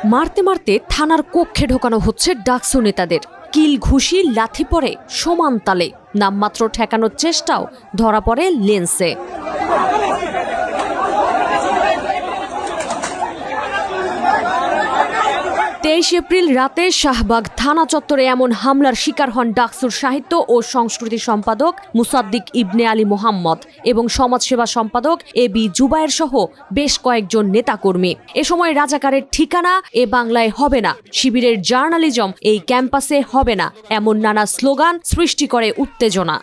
মারতে মারতে থানার কক্ষে ঢোকানো হচ্ছে ডাকসু নেতাদের। কিল ঘুষি লাথি পড়ে সমান তালে, নামমাত্র ঠেকানোর চেষ্টাও ধরা পড়ে লেন্সে। 23 এপ্রিল রাতে শাহবাগ থানা চত্বরে এমন হামলার শিকার হন ডাকসুর সাহিত্য ও সংস্কৃতি সম্পাদক মুসাদ্দিক ইবনে আলী মোহাম্মদ এবং সমাজসেবা সম্পাদক এবি জুবায়ের সহ বেশ কয়েকজন নেতাকর্মী। এ সময় রাজাকারের ঠিকানা এ বাংলায় হবে না, শিবিরের জার্নালিজম এই ক্যাম্পাসে হবে না, এমন নানা স্লোগান সৃষ্টি করে উত্তেজনা।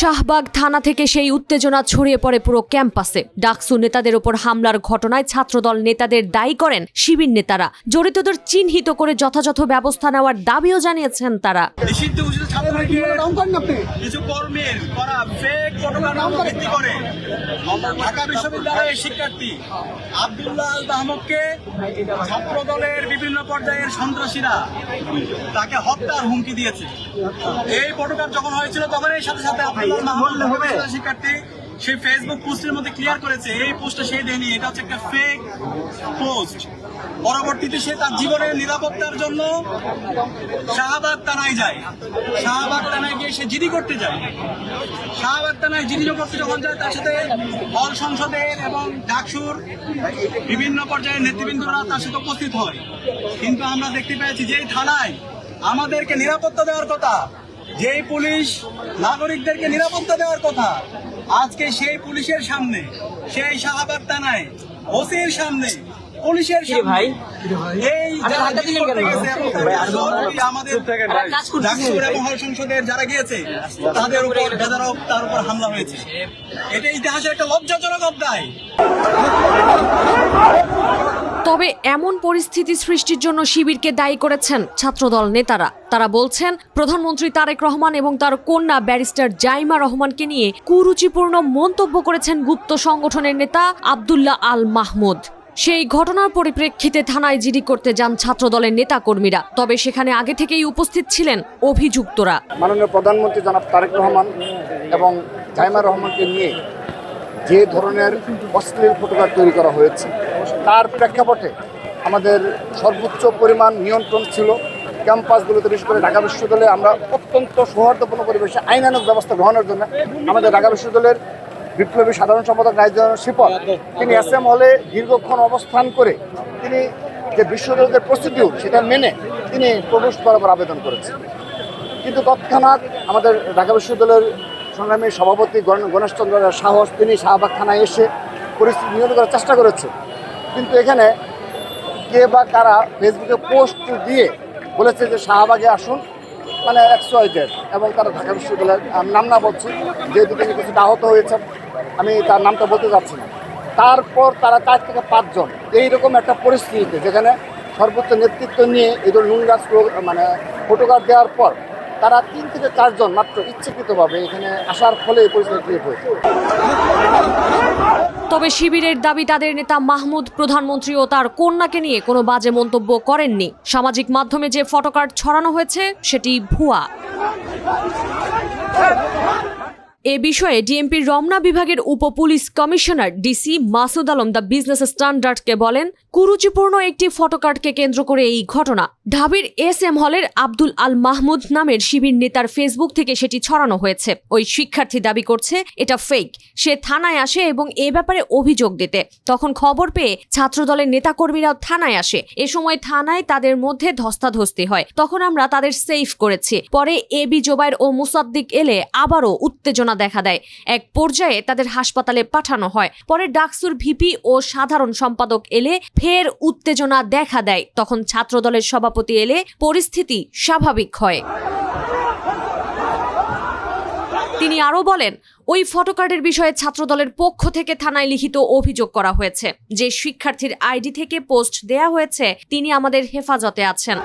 শাহবাগ থানা থেকে সেই উত্তেজনা ছড়িয়ে পড়ে পুরো ক্যাম্পাসে। ডাকসু নেতাদের উপর হামলার ঘটনায় ছাত্রদল নেতাদের দায়ী করেন শিবির নেতারা। জড়িতদের চিহ্নিত করে যথাযথ ব্যবস্থা নেওয়ার দাবিও জানিয়েছেন তারা। কিছু কর্মীর করা ফেক ফটোগ্রাফি ভিত্তি করে ঢাকা বিশ্ববিদ্যালয়ের শিক্ষার্থী আব্দুল্লাহ আল মাহমুদকে ছাত্রদলের বিভিন্ন পর্যায়ের সন্ত্রাসীরা তাকে হত্যার হুমকি দিয়েছে। এই ফটোগ্রাফ যখন হয়েছিল তখন এই সাথে সাথে আব্দুল্লাহ মাহমুদ শিক্ষার্থী সেই ফেসবুক পোস্টের মধ্যে ক্লিয়ার করেছে এই পোস্টটা সে দেয়নি, এটা হচ্ছে একটা ফেক পোস্ট। পরবর্তীতে সে তার জীবনের নিরাপত্তার জন্য শাহবাগ থানায় যায়। শাহবাগ থানায় গিয়ে সে জিডি করতে যায়। শাহবাগ থানায় জিডি করতে যখন যায় তার সাথে হল সংসদের এবং ডাকসুর বিভিন্ন পর্যায়ের নেতৃবৃন্দরা তার সাথে উপস্থিত হয়। কিন্তু আমরা দেখতে পেয়েছি যে থানায় আমাদেরকে নিরাপত্তা দেওয়ার কথা, যেই পুলিশ নাগরিকদেরকে নিরাপত্তা দেওয়ার কথা, আজকে সেই পুলিশের সামনে, সেই শাহবাগ থানায় ওসির সামনে, পুলিশের সামনে এই আমাদের ডাকসুর এবং হল সংসদের যারা গিয়েছে তাদের উপর বেদরক তার উপর হামলা হয়েছে। এটা ইতিহাসের একটা লজ্জাজনক অধ্যায়। তবে এমন পরিস্থিতি সৃষ্টির জন্য শিবিরকে দায়ী করেছেন ছাত্রদল নেতারা। তারা বলছেন প্রধানমন্ত্রী তারেক রহমান এবং তার কন্যা ব্যারিস্টার জাইমা রহমানকে নিয়ে কুরুচিপূর্ণ মন্তব্য করেছেন গুপ্ত সংগঠনের নেতা আব্দুল্লাহ আল মাহমুদ। সেই ঘটনার পরিপ্রেক্ষিতে থানায় জিডি করতে যান ছাত্রদলের নেতাকর্মীরা। তবে সেখানে আগে থেকেই উপস্থিত ছিলেন অভিযুক্তরা। মাননীয় প্রধানমন্ত্রী জনাব তারেক রহমান এবং জাইমা রহমানকে নিয়ে যে ধরনের অশ্লীল ফটোগ্রাফ তৈরি করা হয়েছে তার প্রেক্ষাপটে আমাদের সর্বোচ্চ পরিমাণ নিয়ন্ত্রণ ছিল ক্যাম্পাসগুলোতে, বিশেষ করে ঢাকা বিশ্ববিদ্যালয়ে আমরা অত্যন্ত সৌহার্দ্যপূর্ণ পরিবেশে আইনানুগ ব্যবস্থা গ্রহণের জন্য আমাদের ঢাকা বিশ্ববিদ্যালয়ের বিপ্লবী সাধারণ সম্পাদক নাইজুল শিপন তিনি এসএম হলে দীর্ঘক্ষণ অবস্থান করে তিনি যে বিশ্ববিদ্যালয়ের প্রসিডিউর সেটা মেনে তিনি প্রবেশ করার আবেদন করেছেন। কিন্তু তৎক্ষণাৎ আমাদের ঢাকা বিশ্ববিদ্যালয়ের সংগ্রামী সভাপতি গণেশচন্দ্র সাহস তিনি শাহবাগ থানায় এসে পরিস্থিতি নিয়ন্ত্রণ করার চেষ্টা করেছে। কিন্তু এখানে কে বা কারা ফেসবুকে পোস্ট দিয়ে বলেছে যে শাহবাগে আসুন, মানে XYZ, এবং তারা ঢাকা বিশ্ববিদ্যালয়ের নাম না বলছি, যেহেতু তিনি কিছুটা আহত হয়েছেন, আমি তার নামটা বলতে চাচ্ছি না। তারপর তারা 4 থেকে 5 জন এইরকম একটা পরিস্থিতিতে যেখানে সর্বোচ্চ নেতৃত্ব নিয়ে এই নোংরা মানে ফটোগ্রাফ দেওয়ার পর তারা 3 থেকে 4 জন মাত্র ইচ্ছাকৃতভাবে এখানে আসার ফলে এই পরিস্থিতি ক্রিয়েট হয়েছে। তবে শিবিরের দাবি তাদের নেতা মাহমুদ প্রধানমন্ত্রী ও তার কন্যাকে নিয়ে কোনো বাজে মন্তব্য করেননি। সামাজিক মাধ্যমে যে ফটোকার্ড ছড়ানো হয়েছে সেটি ভুয়া। এ বিষয়ে ডিএমপির রমনা বিভাগের উপ police commissioner DC Masud Alam the Business স্ট্যান্ডার্ডকে বলেন, কুরুচিপূর্ণ একটি ফটোকার্ডকে কেন্দ্র করে এই ঘটনা। ঢাবির এসএম হলের আব্দুল আল মাহমুদ নামের শিবির নেতার ফেসবুক থেকে সেটি ছড়ানো হয়েছে। ওই শিক্ষার্থী দাবি করছে এটা ফেক। সে থানায় আসে এবং এ ব্যাপারে অভিযোগ দিতে। তখন খবর পেয়ে ছাত্রদলের নেতাকর্মীরাও থানায় আসে। এ সময় থানায় তাদের মধ্যে ধস্তাধস্তি হয়। তখন আমরা তাদের সেফ করেছি। পরে এবি জুবায়ের ও মুসাদ্দিক এলে আবারও উত্তেজনা দেখা দেয়। এক পর্যায়ে তাদের হাসপাতালে পাঠানো হয়। পরে ডাকসুর ভিপি ও সাধারণ সম্পাদক এলে ফের উত্তেজনা দেখা দেয়। তখন ছাত্রদলের সভাপতি এলে পরিস্থিতি স্বাভাবিক হয়। তিনি আরও বলেন, ওই ফটোকার্ডের বিষয়ে ছাত্রদলের পক্ষ থেকে থানায় লিখিত অভিযোগ করা হয়েছে। যে শিক্ষার্থীর আইডি থেকে পোস্ট দেয়া হয়েছে তিনি আমাদের হেফাজতে আছেন।